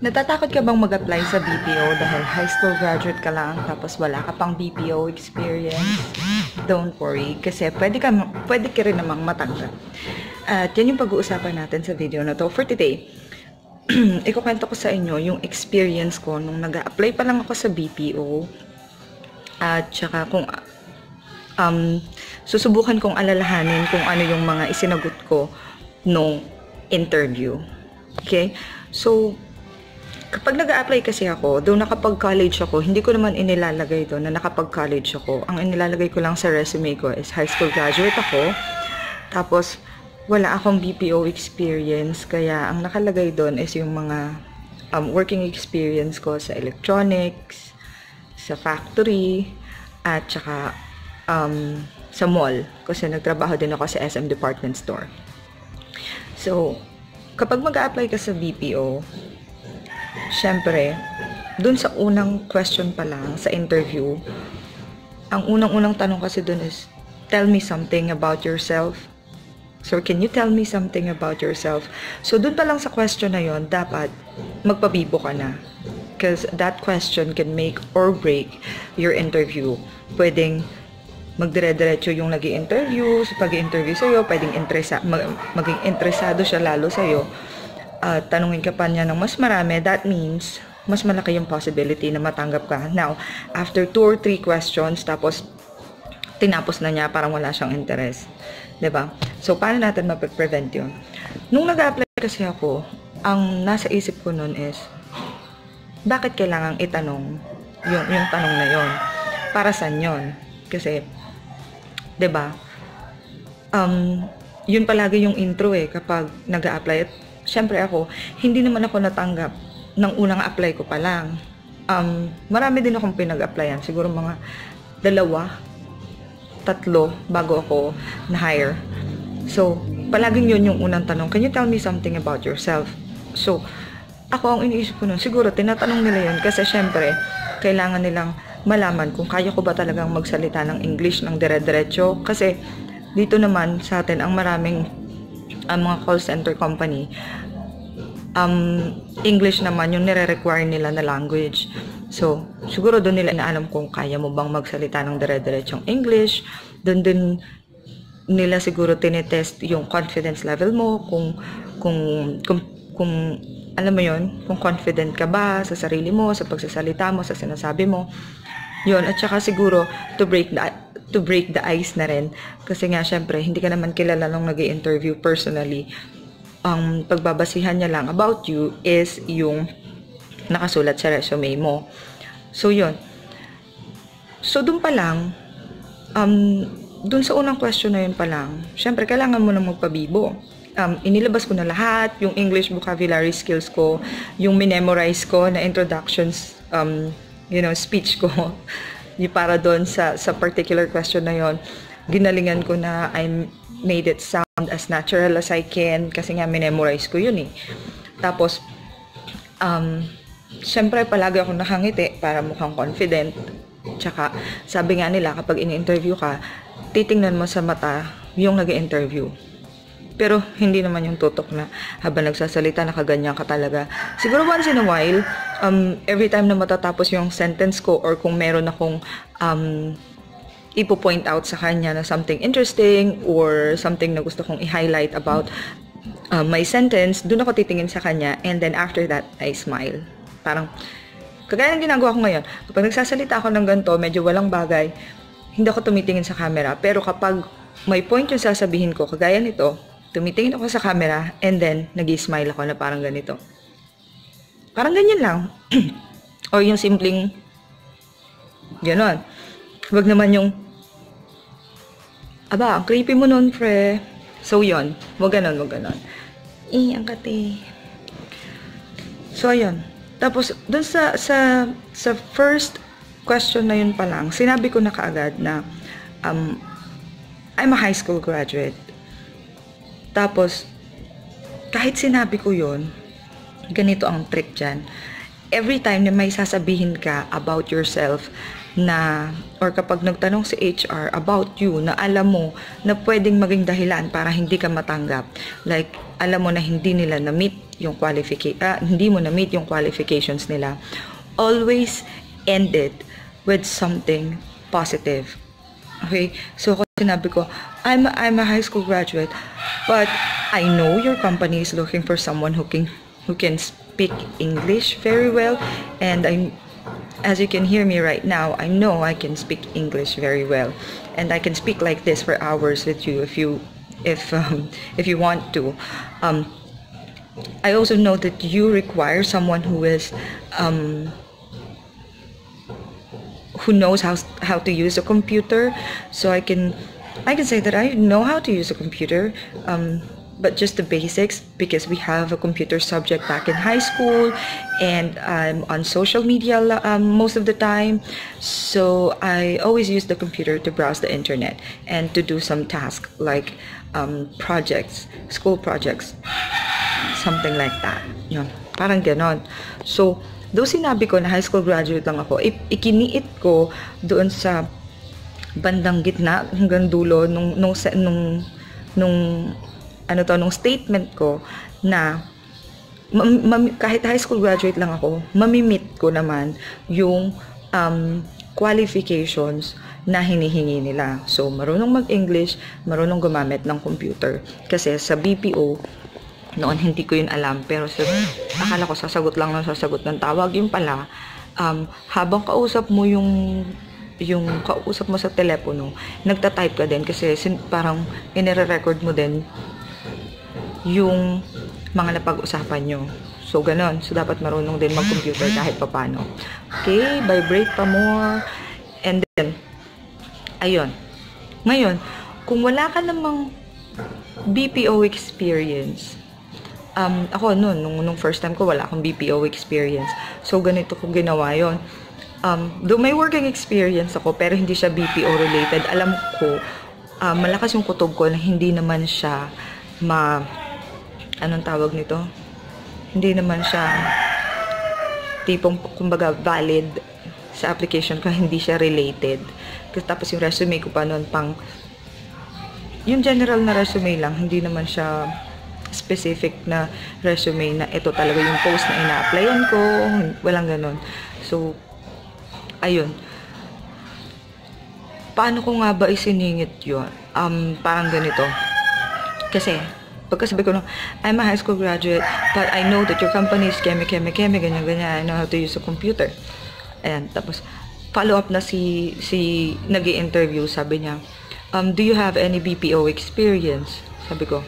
Natatakot ka bang mag-apply sa BPO dahil high school graduate ka lang tapos wala ka pang BPO experience? Don't worry, kasi pwede ka rin namang matanggap. At yan yung pag-uusapan natin sa video na to for today. Ikukwento ko sa inyo yung experience ko nung nag-apply pa lang ako sa BPO at saka kung susubukan kong alalahanin kung ano yung mga isinagot ko nung interview. Okay? So, kapag nag-a-apply kasi ako, doon nakapag-college ako, hindi ko naman inilalagay doon na nakapag-college ako. Ang inilalagay ko lang sa resume ko is high school graduate ako. Tapos, wala akong BPO experience. Kaya, ang nakalagay doon is yung mga working experience ko sa electronics, sa factory, at saka sa mall. Kasi nagtrabaho din ako sa SM Department Store. So, kapag mag-a-apply ka sa BPO, syempre, dun sa unang question pa lang, sa interview, ang unang-unang tanong kasi dun is, tell me something about yourself. So, can you tell me something about yourself? So, dun pa lang sa question na yon, dapat magpabibo ka na. Because that question can make or break your interview. Pwedeng magdire-diretso yung nag-i-interview, sa pag-i-interview sa'yo, pwedeng maging interesado siya lalo sa'yo. Tanungin ka pa niya ng mas marami, that means mas malaki yung possibility na matanggap ka. Now, after 2 or 3 questions, tapos tinapos na niya, parang wala siyang interest. 'Di ba? So, paano natin ma-prevent yun? Nung nag-apply kasi ako, ang nasa isip ko nun is, bakit kailangang itanong yung tanong na yon? Para saan yun? Kasi, 'di ba? Yun palagi yung intro kapag nag-a-apply. At syempre ako, hindi naman ako natanggap ng unang apply ko pa lang. Marami din akong pinag-applyan. Siguro mga 2, 3 bago ako na-hire. So, palaging yun yung unang tanong. Can you tell me something about yourself? So, ako ang iniisip ko nun, siguro tinatanong nila yun kasi syempre, kailangan nilang malaman kung kaya ko ba talagang magsalita ng English ng dire-diretso. Kasi, dito naman sa atin, ang maraming mga call center company, English naman yung nire-require nila na language. So, siguro doon nila inaalam kung kaya mo bang magsalita ng dire-diretsong English. Doon din nila siguro tinetest yung confidence level mo, kung alam mo yon, kung confident ka ba sa sarili mo, sa pagsasalita mo, sa sinasabi mo. Yun, at saka siguro to break the ice na rin. Kasi nga, syempre, hindi ka naman kilala nung nag-i-interview personally. Ang pagbabasihan niya lang about you is yung nakasulat sa resume mo. So, yun. So, dun pa lang, dun sa unang question na yun pa lang, syempre, kailangan mo na magpabibo. Inilabas ko na lahat, yung English vocabulary skills ko, yung minemorize ko na introductions, speech ko, yung para doon sa particular question na yon, ginalingan ko na I made it sound as natural as I can kasi nga minemorize ko yun Tapos, syempre palagi ako nakangiti para mukhang confident. Tsaka, sabi nga nila kapag ini-interview ka, titingnan mo sa mata yung nag-i-interview. Pero hindi naman yung tutok na habang nagsasalita nakaganyan ka talaga. Siguro once in a while, every time na matatapos yung sentence ko or kung meron akong ipo-point out sa kanya na something interesting or something na gusto kong i-highlight about my sentence, dun ako titingin sa kanya and then after that, I smile. Parang, kagaya ng ginagawa ko ngayon, kapag nagsasalita ako ng ganito, medyo walang bagay, hindi ako tumitingin sa camera. Pero kapag may point yung sasabihin ko, kagaya nito, tumitingin ako sa camera and then nag-smile ako na parang ganito. Parang ganyan lang. O yung simpleng ganon. Huwag naman yung aba, ang creepy mo nun, pre. So, yun. Huwag ganon. Ang kati. So, ayun. Tapos, dun sa first question na yun pa lang, sinabi ko na kaagad na I'm a high school graduate. Tapos, kahit sinabi ko yun, ganito ang trick dyan. Every time na may sasabihin ka about yourself, na, or kapag nagtanong si HR about you, na alam mo na pwedeng maging dahilan para hindi ka matanggap. Like, alam mo na hindi nila na-meet yung hindi mo na-meet yung qualifications nila. Always end it with something positive. Okay? So, sinabi ko, I'm a high school graduate, but I know your company is looking for someone who can speak English very well, and as you can hear me right now, I know I can speak English very well, and I can speak like this for hours with you if you want to. I also know that you require someone who knows how to use a computer, so I can say that I know how to use a computer, but just the basics, because we have a computer subject back in high school, and I'm on social media most of the time, so I always use the computer to browse the internet and to do some tasks like projects, school projects, something like that. Yun, parang ganon. So, though sinabi ko na high school graduate lang ako, ikiniit ko doon sa bandang gitna hanggang dulo nung statement ko na kahit high school graduate lang ako, mamimit ko naman yung qualifications na hinihingi nila. So, marunong mag-English, marunong gumamit ng computer. Kasi sa BPO, noon hindi ko yun alam, pero akala ko sasagot ng tawag. Yung pala, habang kausap mo yung kausap mo sa telepono, nagta-type ka din kasi parang inire-record mo din yung mga napag-usapan nyo. So, ganon. So, dapat marunong din mag-computer kahit papano. Okay, vibrate pa more. And then, ayun. Ngayon, kung wala ka namang BPO experience, ako nung first time ko, wala akong BPO experience. So, ganito ko ginawa yon. Though may working experience ako, pero hindi siya BPO related, alam ko, malakas yung kutob ko na hindi naman siya anong tawag nito? Hindi naman siya tipong, kumbaga, valid sa application ko, hindi siya related. Tapos yung resume ko pa noon, yung general na resume lang, hindi naman siya specific na resume na ito talaga yung post na ina-applyan ko, walang ganon. So, ayun. Paano ko nga ba isiningit yun? Parang ganito. Kasi, pagkasabi ko I'm a high school graduate, but I know that your company is keme, ganyan. I know how to use a computer. Ayan, tapos, follow up na si nag-i-interview, sabi niya, do you have any BPO experience? Sabi ko,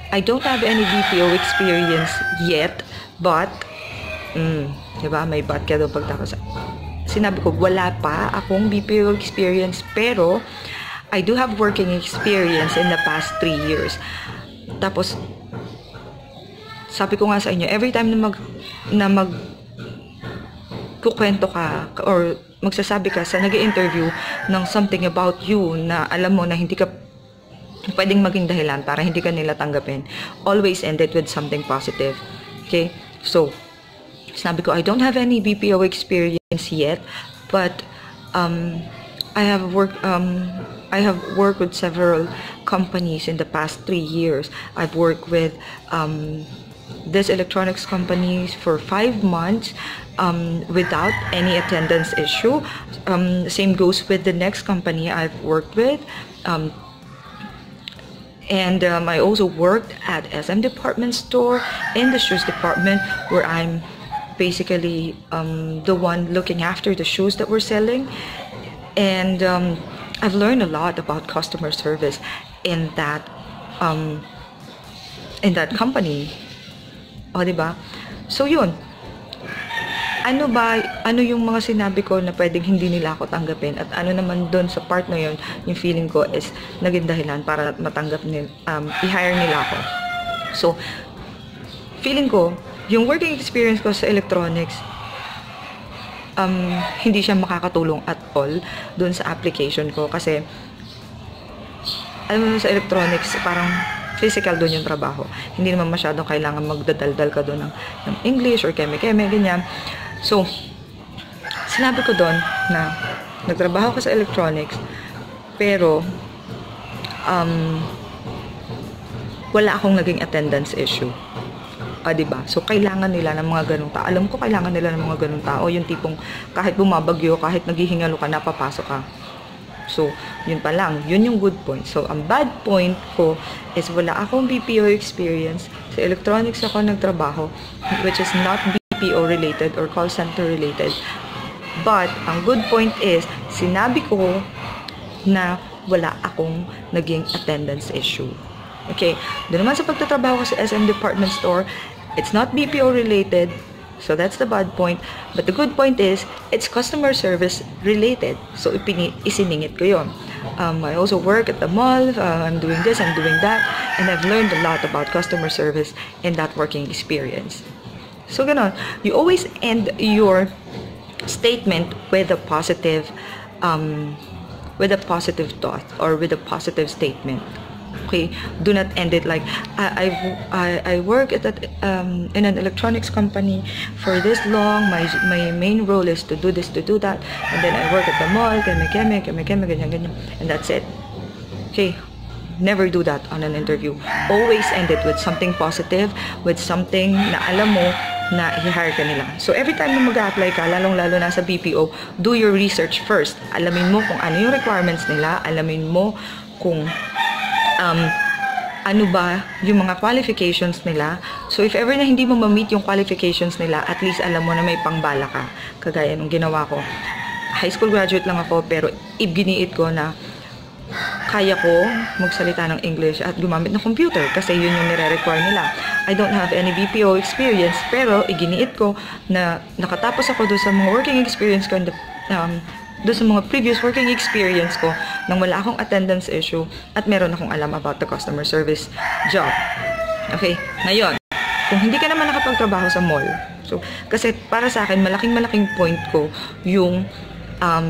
I don't have any BPO experience yet, but, diba, may but ka daw pagtapos. Sinabi ko, wala pa akong BPO experience, pero I do have working experience in the past 3 years. Tapos, sabi ko nga sa inyo, every time na kukwento ka, or magsasabi ka sa nag-i-interview ng something about you na alam mo na hindi ka pwedeng maging dahilan para hindi ka nila tanggapin, always end it with something positive. Okay? So, sabi ko, I don't have any BPO experience yet, but I have worked with several companies in the past 3 years. I've worked with this electronics companies for 5 months without any attendance issue. Same goes with the next company I've worked with. And I also worked at SM department store in the shoes department, where I'm basically the one looking after the shoes that we're selling. And I've learned a lot about customer service in that company. O, diba? So, yun. Ano yung mga sinabi ko na pwedeng hindi nila ako tanggapin, at ano naman doon sa part na yun, yung feeling ko is naging dahilan para matanggap i-hire nila ako. So, feeling ko, yung working experience ko sa electronics, hindi siya makakatulong at all doon sa application ko, kasi alam mo sa electronics, parang physical doon yung trabaho. Hindi naman masyadong kailangan magdadaldal ka doon ng English or keme-keme, ganyan. So, sinabi ko doon na nagtrabaho ka sa electronics, pero wala akong naging attendance issue. Diba? So, kailangan nila ng mga ganung tao. Alam ko, kailangan nila ng mga ganung tao. Yung tipong, kahit bumabagyo, kahit naghihingalo ka, napapasok ka. So, yun pa lang. Yun yung good point. So, ang bad point ko is wala akong BPO experience. Sa electronics ako nagtrabaho, which is not BPO related or call center related. But, ang good point is, sinabi ko na wala akong naging attendance issue. Okay, doon naman sa pagtatrabaho ko sa SM Department Store, it's not BPO related, so that's the bad point. But the good point is, it's customer service related. So, isiningit ko yun. I also work at the mall, I'm doing this, I'm doing that, and I've learned a lot about customer service in that working experience. So, ganon. You always end your statement with a positive thought or with a positive statement. Okay, do not end it like I work at in an electronics company for this long. My main role is to do this, to do that, and then I work at the mall, ganyan, and that's it. Okay, never do that on an interview. Always end it with something positive, with something na alam mo na i-hire ka nila. So, every time na mag-a-apply ka, lalong-lalo na sa BPO, do your research first. Alamin mo kung ano yung requirements nila, alamin mo kung ano ba yung mga qualifications nila. So, if ever na hindi mo ma-meet yung qualifications nila, at least alam mo na may pangbala ka. Kagaya nung ginawa ko. High school graduate lang ako, pero iginiit ko na kaya ko magsalita ng English at gumamit ng computer kasi yun yung nire-require nila. I don't have any BPO experience, pero iginiit ko na nakatapos ako doon sa mga working experience ko doon sa mga previous working experience ko nang wala akong attendance issue at meron akong alam about the customer service job. Okay, ngayon, kung hindi ka naman nakapagtrabaho sa mall, so, kasi para sa akin, malaking point ko yung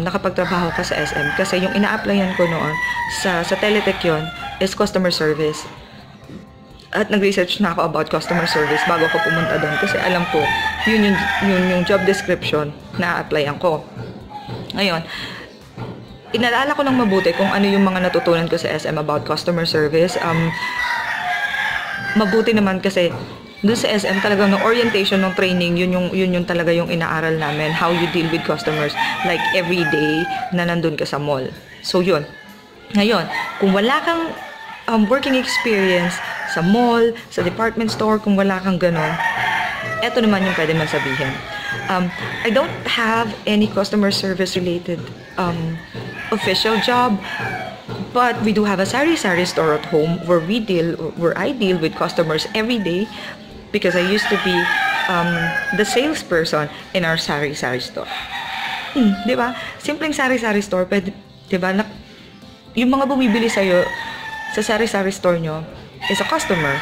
nakapagtrabaho ka sa SM kasi yung ina-applyan ko noon sa Teletech yon is customer service. At nag-research na ako about customer service bago ako pumunta doon kasi alam ko yun yung job description na applyan ko. Ngayon, inalala ko lang mabuti kung ano yung mga natutunan ko sa SM about customer service. Mabuti naman kasi doon sa SM talagang ng orientation, ng training, yun yung talaga yung inaaral namin, how you deal with customers like every day na nandun ka sa mall. So yun. Ngayon, kung wala kang working experience sa mall, sa department store, kung wala kang ganon, eto naman yung pwede man sabihin. I don't have any customer service related official job, but we do have a sari-sari store at home where I deal with customers every day because I used to be the salesperson in our sari-sari store. Di ba? Simpleng sari-sari store, pwede, di ba? Yung mga bumibili sa'yo sa sari-sari store nyo is a customer.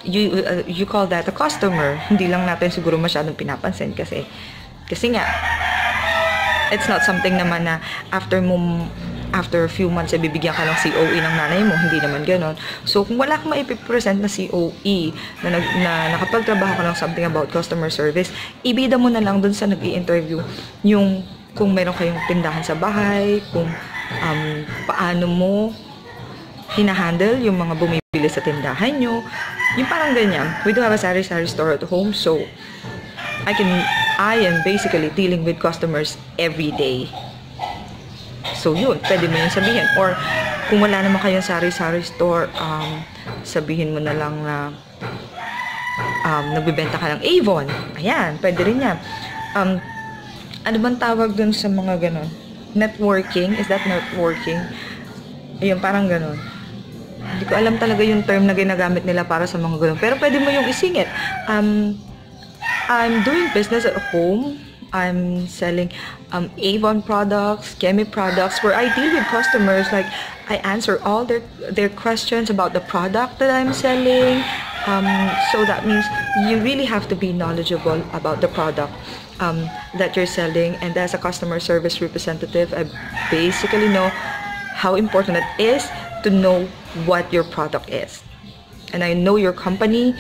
You call that a customer. Hindi lang natin siguro masyadong pinapansin kasi nga it's not something naman na after a few months bibigyan ka ng COE ng nanay mo, hindi naman ganon. So kung wala kang maipipresent na COE na nakapagtrabaho ka ng something about customer service, ibida mo na lang dun sa nag-i-interview yung kung meron kayong tindahan sa bahay, kung paano mo hinahandle yung mga bumibili sa tindahan nyo. Yung parang ganyan. We do have a sari-sari store at home, so I am basically dealing with customers every day. So yun, pwede mo yun sabihin. Or kung wala naman kayong sari-sari store, sabihin mo na lang na nagbibenta ka ng Avon. Ayan, pwede rin yan. Ano bang tawag dun sa mga ganon? Networking? Is that networking? Ayun, parang ganon. Hindi ko alam talaga yung term na ginagamit nila para sa mga ganun. Pero pwede mo yung isingit. I'm doing business at home. I'm selling Avon products, Chemi products, where I deal with customers. Like, I answer all their questions about the product that I'm selling. So that means you really have to be knowledgeable about the product that you're selling. And as a customer service representative, I basically know how important it is to know what your product is. And I know your company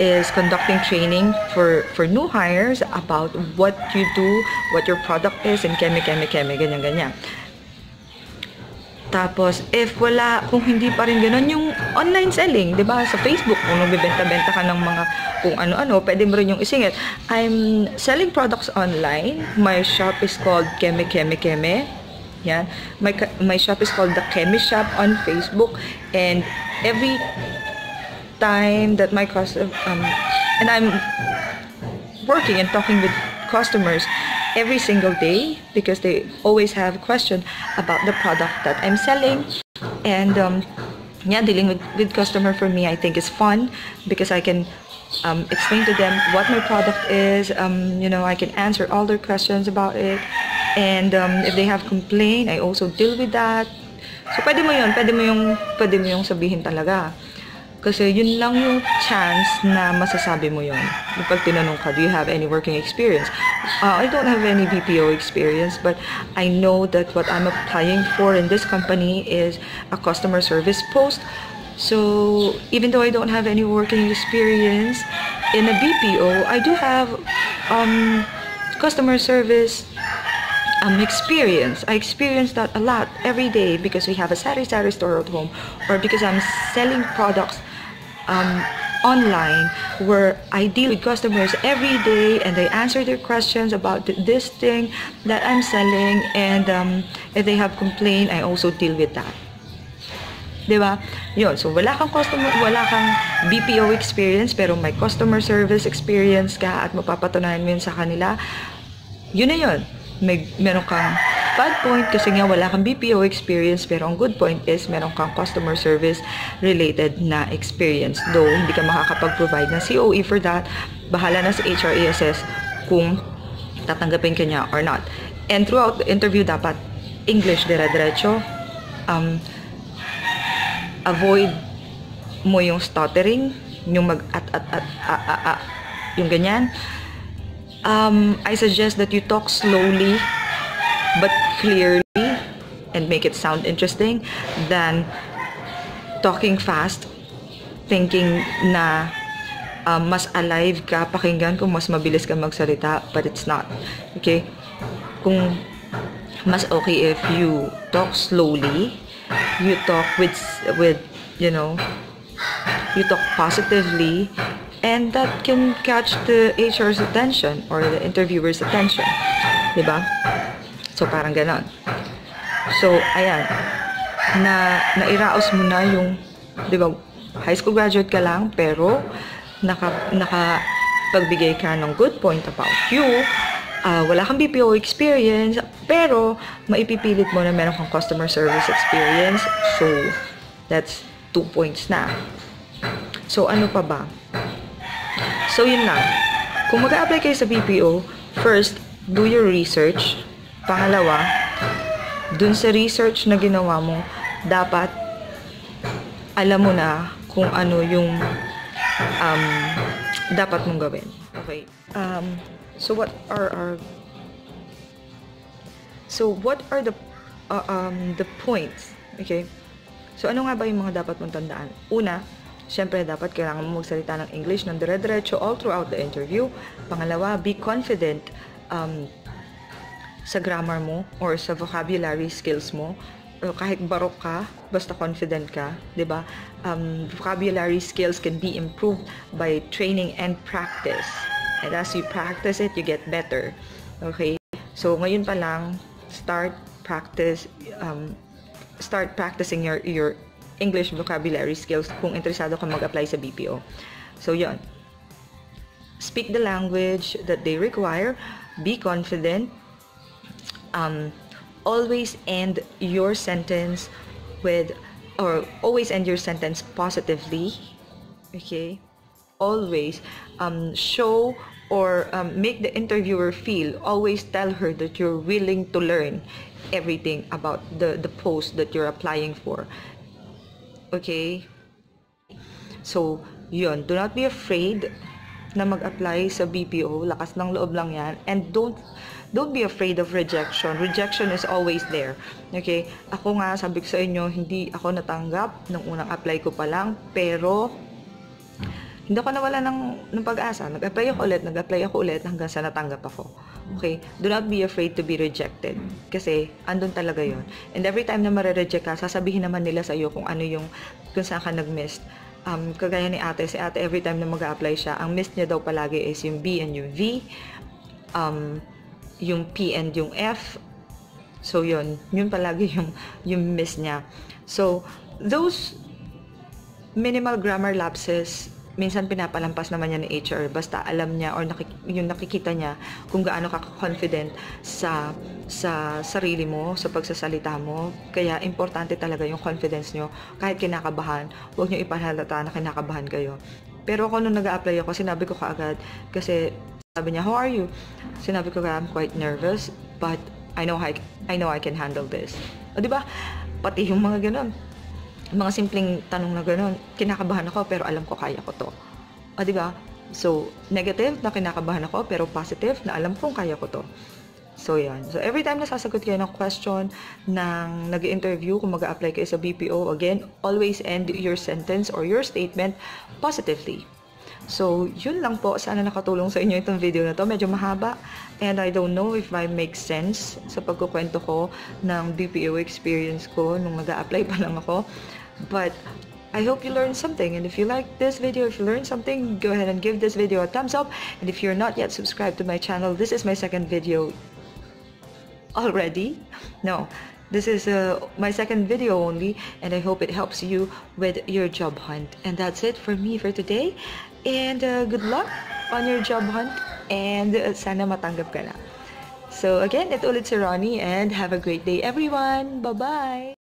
is conducting training for new hires about what you do, what your product is, and ganyan. Tapos, if wala, kung hindi pa rin ganun, yung online selling, di ba? Sa Facebook, kung nagbibenta-benta ka ng mga kung ano-ano, pwede mo rin yung isingit. I'm selling products online. My shop is called Keme. Yan. My shop is called The Keme Shop on Facebook. And every time that my customer, and I'm working and talking with customers every single day because they always have a question about the product that I'm selling. And yeah, dealing with customer for me, I think is fun because I can explain to them what my product is. You know, I can answer all their questions about it. And if they have complaint, I also deal with that. So pwede mo yung sabihin talaga. Kasi yun lang yung chance na masasabi mo yun. Pag tinanong ka, do you have any working experience? I don't have any BPO experience, but I know that what I'm applying for in this company is a customer service post. So even though I don't have any working experience in a BPO, I do have customer service experience. I experience that a lot every day because we have a sari-sari store at home, or because I'm selling products online where I deal with customers every day and they answer their questions about this thing that I'm selling, and if they have complaint, I also deal with that. Diba? Yun. So, wala kang BPO experience, pero may customer service experience ka at mapapatunayan mo yun sa kanila. Yun na yun. Meron kang bad point kasi nga wala kang BPO experience, pero ang good point is meron kang customer service related na experience. Though, hindi ka makakapag-provide ng COE for that, bahala na sa HRASS kung tatanggapin ka niya or not. And throughout the interview, dapat English dire-diretso. Avoid mo yung stuttering, yung yung ganyan. I suggest that you talk slowly but clearly and make it sound interesting than talking fast, thinking na mas alive ka pakinggan kung mas mabilis ka magsalita, but it's not. Okay? Kung mas okay if you talk slowly, you talk with you know, you talk positively, and that can catch the HR's attention or the interviewer's attention. Diba? So, parang ganon. So, ayan. Nairaos mo na yung, diba, high school graduate ka lang, pero nakapagbigay ka ng good point about you. Wala kang BPO experience, pero maipipilit mo na meron kang customer service experience. So, that's 2 points na. So, ano pa ba? So, yun lang. Kung mag-a-apply kayo sa BPO, first, do your research. Pangalawa, dun sa research na ginawa mo, dapat alam mo na kung ano yung dapat mong gawin. Okay. So what are the points? Okay. So ano nga ba yung mga dapat mong tandaan? Una, syempre dapat kailangan mo magsalita ng English ng dire-diretso all throughout the interview. Pangalawa, be confident sa grammar mo or sa vocabulary skills mo. Kahit barok ka, basta confident ka, 'di ba? Vocabulary skills can be improved by training and practice. And as you practice it, you get better. Okay? So, ngayon pa lang, start practicing your English vocabulary skills kung interesado ka mag-apply sa BPO. So, yun. Speak the language that they require. Be confident. Always end your sentence positively. Okay? Always show or make the interviewer feel, always tell her that you're willing to learn everything about the post that you're applying for. Okay? So, yun. Do not be afraid na mag-apply sa BPO. Lakas ng loob lang yan. And don't be afraid of rejection. Rejection is always there. Okay? Ako nga, sabi ko sa inyo, hindi ako natanggap nung unang apply ko pa lang. Pero, Hindi ako nawala ng pag-asa. Nag-apply ako ulit hanggang sa natanggap ako. Okay? Do not be afraid to be rejected. Kasi, andun talaga yon. And every time na marireject ka, sasabihin naman nila sa'yo kung saan ka nag-miss. Kagaya ni ate, si ate every time na mag-apply siya, ang miss niya daw palagi is yung B and yung V, yung P and yung F. So, yun palagi yung miss niya. So, those minimal grammar lapses, minsan pinapalampas naman niya ni HR basta alam niya or yung nakikita niya kung gaano ka confident sa sarili mo, sa pagsasalita mo. Kaya importante talaga yung confidence nyo. Kahit kinakabahan, huwag nyo ipahalata na kinakabahan kayo. Pero ako nung nag-a-apply ako, sinabi ko kaagad, kasi sabi niya, how are you? Sinabi ko I'm quite nervous, but I know I can handle this. O diba? Pati yung mga ganun. Mga simpleng tanong na gano'n, kinakabahan ako pero alam ko kaya ko to. O, diba? So, negative na kinakabahan ako pero positive na alam kong kaya ko to. So, yan. So, every time na sasagot kayo ng question ng nag-interview, kung mag-a-apply kayo sa BPO, again, always end your sentence or your statement positively. So, yun lang po. Sana nakatulong sa inyo itong video na to. Medyo mahaba. And I don't know if I make sense sa pagkukwento ko ng BPO experience ko nung nag-a-apply pa lang ako. But I hope you learned something. And if you like this video, if you learned something, go ahead and give this video a thumbs up. And if you're not yet subscribed to my channel, this is my second video already. No. This is my second video only, and I hope it helps you with your job hunt. And that's it for me for today. And good luck on your job hunt, and sana matanggap ka na. So again, ito ulit si Ronnie, and have a great day everyone. Bye-bye!